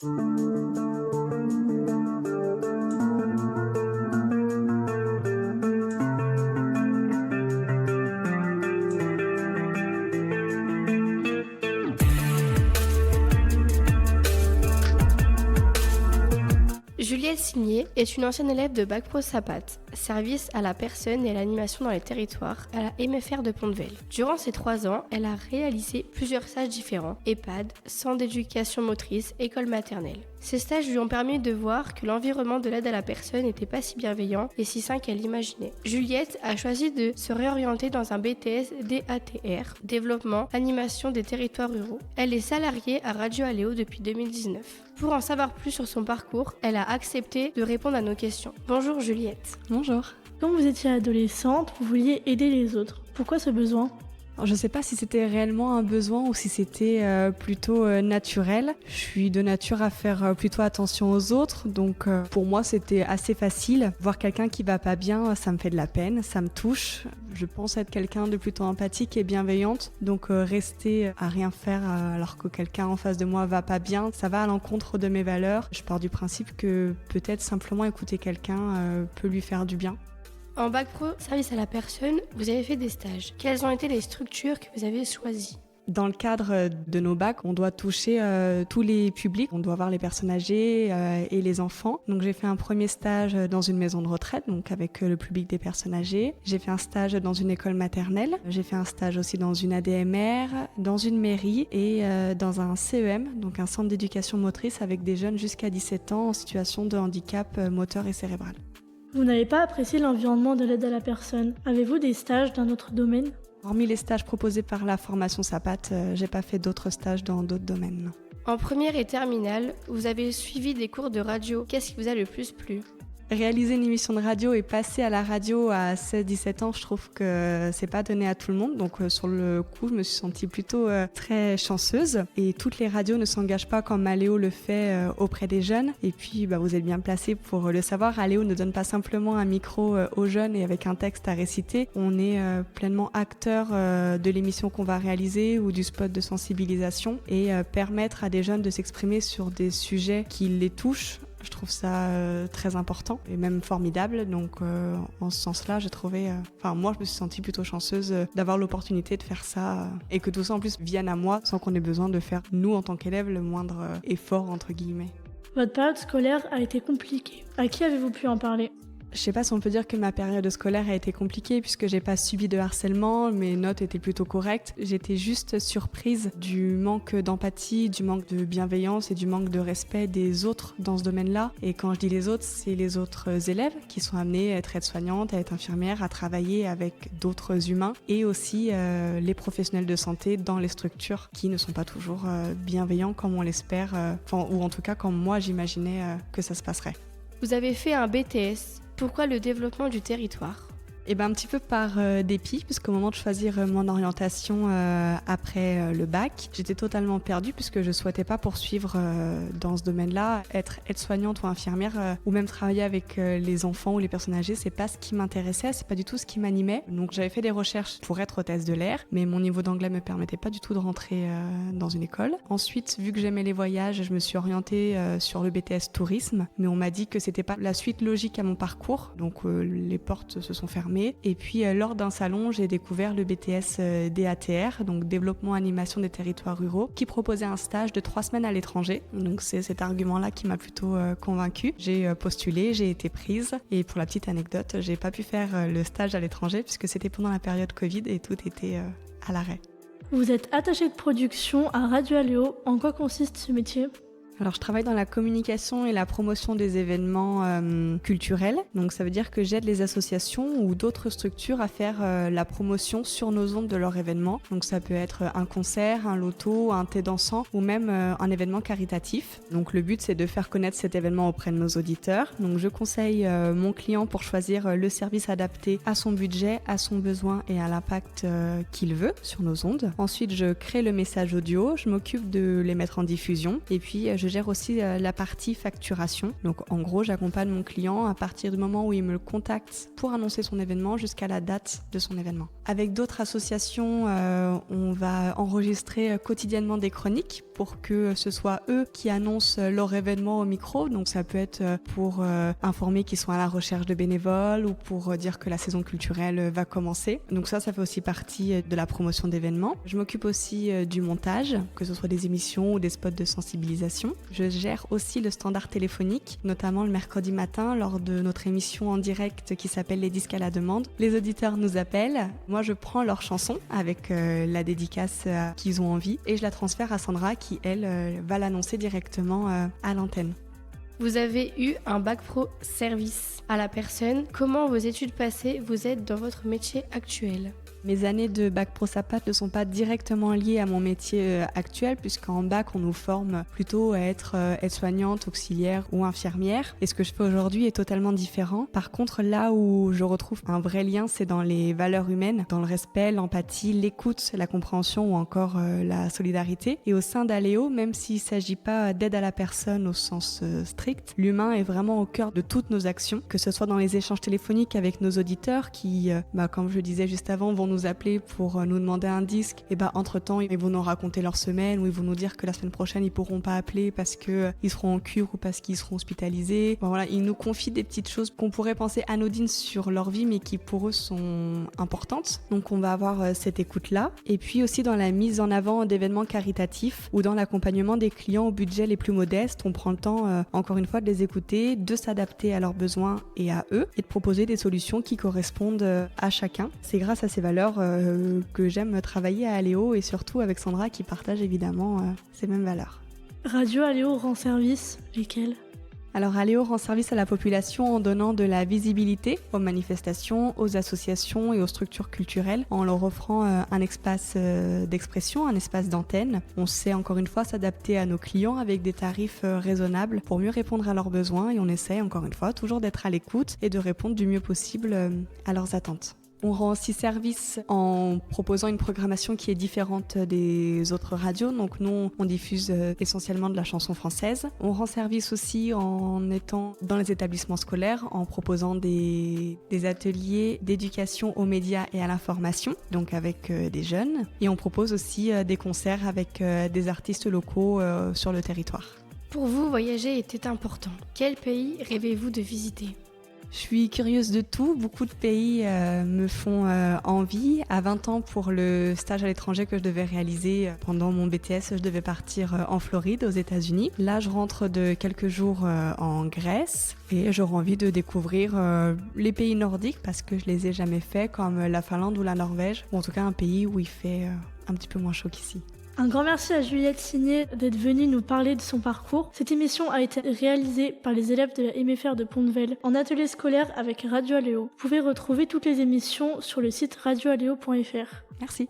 Juliette Signé est une ancienne élève de Bac Pro Sapat, service à la personne et à l'animation dans les territoires, à la MFR de Pont-de-Vel. Durant ces 3 ans, elle a réalisé plusieurs stages différents, EHPAD, centre d'éducation motrice, école maternelle. Ces stages lui ont permis de voir que l'environnement de l'aide à la personne n'était pas si bienveillant et si sain qu'elle l'imaginait. Juliette a choisi de se réorienter dans un BTS DATR, développement, animation des territoires ruraux. Elle est salariée à Radio Aléo depuis 2019. Pour en savoir plus sur son parcours, elle a accepté de répondre à nos questions. Bonjour Juliette. Bonjour. Quand vous étiez adolescente, vous vouliez aider les autres. Pourquoi ce besoin ? Alors, je ne sais pas si c'était réellement un besoin ou si c'était plutôt naturel. Je suis de nature à faire plutôt attention aux autres, donc pour moi c'était assez facile. Voir quelqu'un qui va pas bien, ça me fait de la peine, ça me touche. Je pense être quelqu'un de plutôt empathique et bienveillante, donc rester à rien faire alors que quelqu'un en face de moi va pas bien, ça va à l'encontre de mes valeurs. Je pars du principe que peut-être simplement écouter quelqu'un peut lui faire du bien. En Bac Pro, service à la personne, vous avez fait des stages. Quelles ont été les structures que vous avez choisies ? Dans le cadre de nos bacs, on doit toucher tous les publics. On doit voir les personnes âgées et les enfants. Donc j'ai fait un premier stage dans une maison de retraite, donc avec le public des personnes âgées. J'ai fait un stage dans une école maternelle. J'ai fait un stage aussi dans une ADMR, dans une mairie et dans un CEM, donc un centre d'éducation motrice avec des jeunes jusqu'à 17 ans en situation de handicap moteur et cérébral. Vous n'avez pas apprécié l'environnement de l'aide à la personne. Avez-vous des stages dans notre domaine ? Hormis les stages proposés par la formation Sapat, j'ai pas fait d'autres stages dans d'autres domaines. Non. En première et terminale, vous avez suivi des cours de radio. Qu'est-ce qui vous a le plus plu ? Réaliser une émission de radio et passer à la radio à 16-17 ans, je trouve que c'est pas donné à tout le monde. Donc sur le coup, je me suis sentie plutôt très chanceuse. Et toutes les radios ne s'engagent pas comme Aléo le fait auprès des jeunes. Et puis vous êtes bien placé pour le savoir. Aléo ne donne pas simplement un micro aux jeunes et avec un texte à réciter. On est pleinement acteur de l'émission qu'on va réaliser ou du spot de sensibilisation et permettre à des jeunes de s'exprimer sur des sujets qui les touchent. Je trouve ça très important et même formidable. Donc en ce sens-là, j'ai trouvé... moi, je me suis sentie plutôt chanceuse d'avoir l'opportunité de faire ça et que tout ça en plus vienne à moi sans qu'on ait besoin de faire, nous en tant qu'élèves, le moindre effort entre guillemets. Votre période scolaire a été compliquée. À qui avez-vous pu en parler ? Je sais pas si on peut dire que ma période scolaire a été compliquée puisque j'ai pas subi de harcèlement, mes notes étaient plutôt correctes. J'étais juste surprise du manque d'empathie, du manque de bienveillance et du manque de respect des autres dans ce domaine-là. Et quand je dis les autres, c'est les autres élèves qui sont amenés à être aides-soignantes, à être infirmières, à travailler avec d'autres humains et aussi les professionnels de santé dans les structures qui ne sont pas toujours bienveillants comme on l'espère, ou en tout cas comme moi j'imaginais que ça se passerait. Vous avez fait un BTS. Pourquoi le développement du territoire ? Un petit peu par dépit, puisqu'au moment de choisir mon orientation après le bac, j'étais totalement perdue puisque je souhaitais pas poursuivre dans ce domaine-là. Être aide-soignante ou infirmière ou même travailler avec les enfants ou les personnes âgées, c'est pas ce qui m'intéressait, c'est pas du tout ce qui m'animait. Donc j'avais fait des recherches pour être hôtesse de l'air, mais mon niveau d'anglais me permettait pas du tout de rentrer dans une école. Ensuite, vu que j'aimais les voyages, je me suis orientée sur le BTS tourisme, mais on m'a dit que c'était pas la suite logique à mon parcours, donc les portes se sont fermées. Et puis lors d'un salon, j'ai découvert le BTS DATR, donc développement animation des territoires ruraux, qui proposait un stage de 3 semaines à l'étranger. Donc c'est cet argument-là qui m'a plutôt convaincue. J'ai postulé, j'ai été prise et pour la petite anecdote, j'ai pas pu faire le stage à l'étranger puisque c'était pendant la période Covid et tout était à l'arrêt. Vous êtes attachée de production à Radio Aléo. En quoi consiste ce métier ? Alors je travaille dans la communication et la promotion des événements culturels. Donc ça veut dire que j'aide les associations ou d'autres structures à faire la promotion sur nos ondes de leurs événements. Donc ça peut être un concert, un loto, un thé dansant ou même un événement caritatif. Donc le but c'est de faire connaître cet événement auprès de nos auditeurs. Donc je conseille mon client pour choisir le service adapté à son budget, à son besoin et à l'impact qu'il veut sur nos ondes. Ensuite je crée le message audio, je m'occupe de les mettre en diffusion et puis je gère aussi la partie facturation. Donc en gros, j'accompagne mon client à partir du moment où il me le contacte pour annoncer son événement jusqu'à la date de son événement. Avec d'autres associations, on va enregistrer quotidiennement des chroniques pour que ce soit eux qui annoncent leur événement au micro. Donc ça peut être pour informer qu'ils sont à la recherche de bénévoles ou pour dire que la saison culturelle va commencer. Donc ça fait aussi partie de la promotion d'événements. Je m'occupe aussi du montage, que ce soit des émissions ou des spots de sensibilisation. Je gère aussi le standard téléphonique, notamment le mercredi matin lors de notre émission en direct qui s'appelle Les disques à la demande. Les auditeurs nous appellent, moi je prends leur chanson avec la dédicace qu'ils ont envie et je la transfère à Sandra qui, elle, va l'annoncer directement à l'antenne. Vous avez eu un bac pro service à la personne. Comment vos études passées vous aident dans votre métier actuel ? Mes années de bac pro SAPAT ne sont pas directement liées à mon métier actuel puisqu'en bac on nous forme plutôt à être aide-soignante, auxiliaire ou infirmière et ce que je fais aujourd'hui est totalement différent. Par contre là où je retrouve un vrai lien c'est dans les valeurs humaines, dans le respect, l'empathie, l'écoute, la compréhension ou encore la solidarité. Et au sein d'Aléo, même s'il ne s'agit pas d'aide à la personne au sens strict, l'humain est vraiment au cœur de toutes nos actions, que ce soit dans les échanges téléphoniques avec nos auditeurs qui, comme je le disais juste avant, vont nous appeler pour nous demander un disque et entre-temps ils vont nous raconter leur semaine ou ils vont nous dire que la semaine prochaine ils pourront pas appeler parce que ils seront en cure ou parce qu'ils seront hospitalisés. Voilà, ils nous confient des petites choses qu'on pourrait penser anodines sur leur vie mais qui pour eux sont importantes. Donc on va avoir cette écoute-là. Et puis aussi dans la mise en avant d'événements caritatifs ou dans l'accompagnement des clients au budget les plus modestes, on prend le temps encore une fois de les écouter, de s'adapter à leurs besoins et à eux et de proposer des solutions qui correspondent à chacun. C'est grâce à ces valeurs que j'aime travailler à Aléo et surtout avec Sandra qui partage évidemment ces mêmes valeurs. Radio Aléo rend service, lesquels ? Alors Aléo rend service à la population en donnant de la visibilité aux manifestations, aux associations et aux structures culturelles, en leur offrant un espace d'expression, un espace d'antenne. On sait encore une fois s'adapter à nos clients avec des tarifs raisonnables pour mieux répondre à leurs besoins et on essaie encore une fois toujours d'être à l'écoute et de répondre du mieux possible à leurs attentes. On rend aussi service en proposant une programmation qui est différente des autres radios. Donc nous, on diffuse essentiellement de la chanson française. On rend service aussi en étant dans les établissements scolaires, en proposant des ateliers d'éducation aux médias et à l'information, donc avec des jeunes. Et on propose aussi des concerts avec des artistes locaux sur le territoire. Pour vous, voyager était important. Quel pays rêvez-vous de visiter ? Je suis curieuse de tout, beaucoup de pays me font envie. À 20 ans, pour le stage à l'étranger que je devais réaliser pendant mon BTS, je devais partir en Floride, aux États-Unis. Là, je rentre de quelques jours en Grèce et j'aurais envie de découvrir les pays nordiques parce que je les ai jamais faits, comme la Finlande ou la Norvège, ou en tout cas un pays où il fait un petit peu moins chaud qu'ici. Un grand merci à Juliette Signé d'être venue nous parler de son parcours. Cette émission a été réalisée par les élèves de la MFR de Pont-de-Vel en atelier scolaire avec Radio Aléo. Vous pouvez retrouver toutes les émissions sur le site radioaléo.fr. Merci.